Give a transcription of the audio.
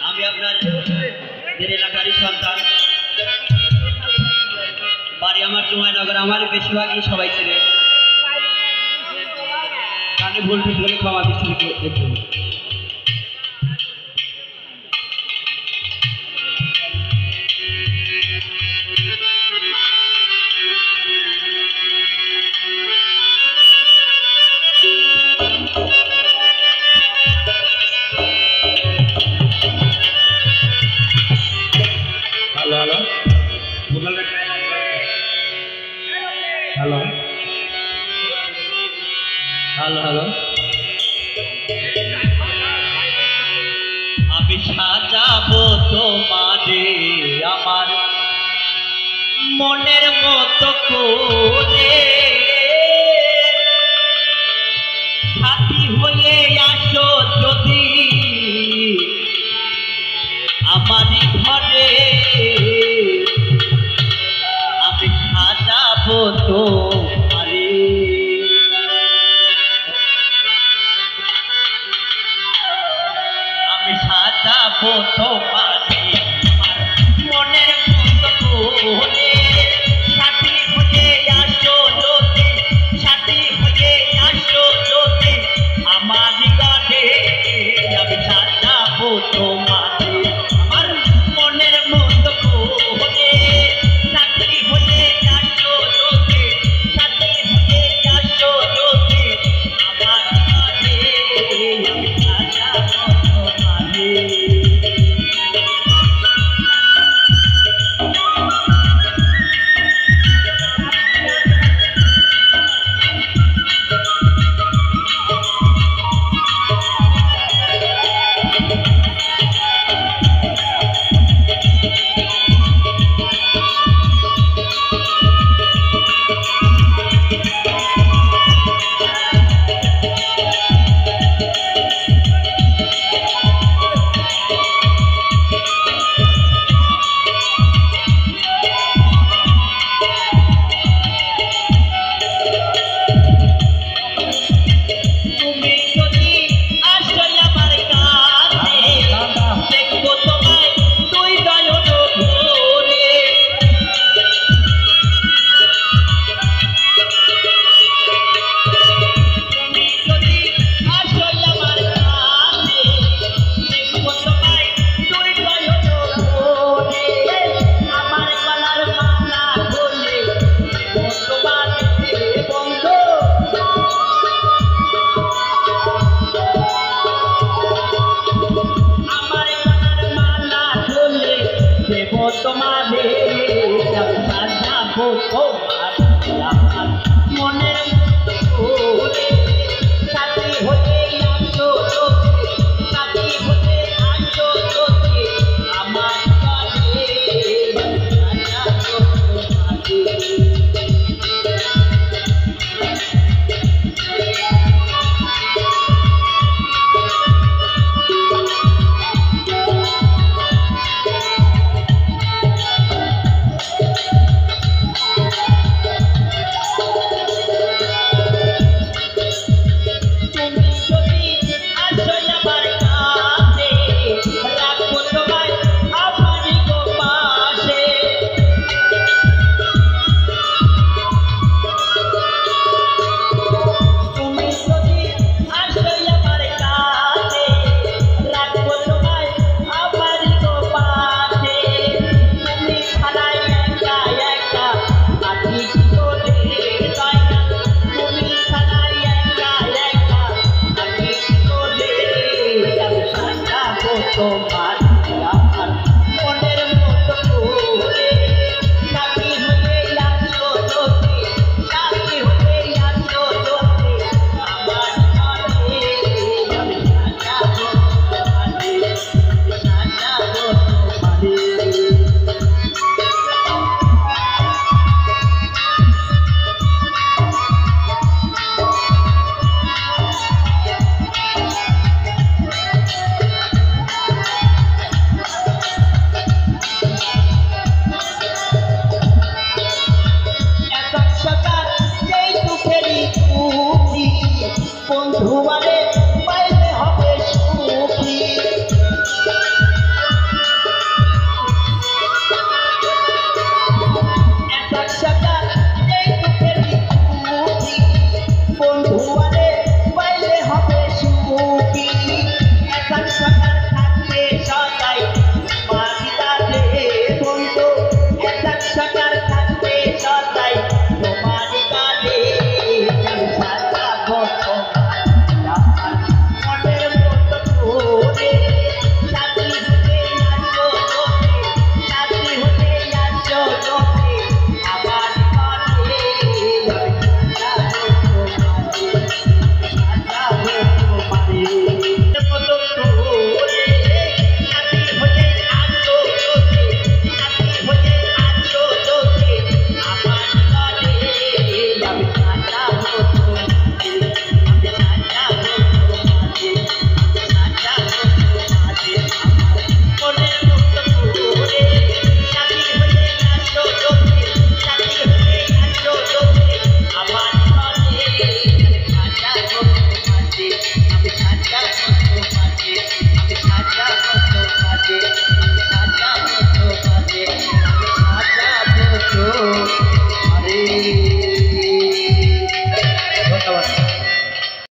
আমি আপনার এলাকারই সন্তান। বাড়ি আমার জুমাইনগর। আমার বেশিরভাগই সবাই ছিলেন। গানে ভুল ঠিক হলে ক্ষমা দৃষ্টিতে দেখবেন। Hello hello hello hello hello আমি সাজাবো তোমারে আমার মনের মতো করে, সাথী হয়ে আসো যদি আমারই ঘরে। আমি সাজাবো তোমারে, আমি সাজাবো তোমারে আমার মনের মতো করে, সাথী হয়ে আসো যদি, সাথী হয়ে আসো যদি আমারই ঘরে। আমি সাজাবো তোমারে আমার মনের মতো করে, সাথী হয়ে আসো যদি, সাথী হয়ে আসো যদি আমারই ঘরে। আমি সাজাবো তোমারে। That's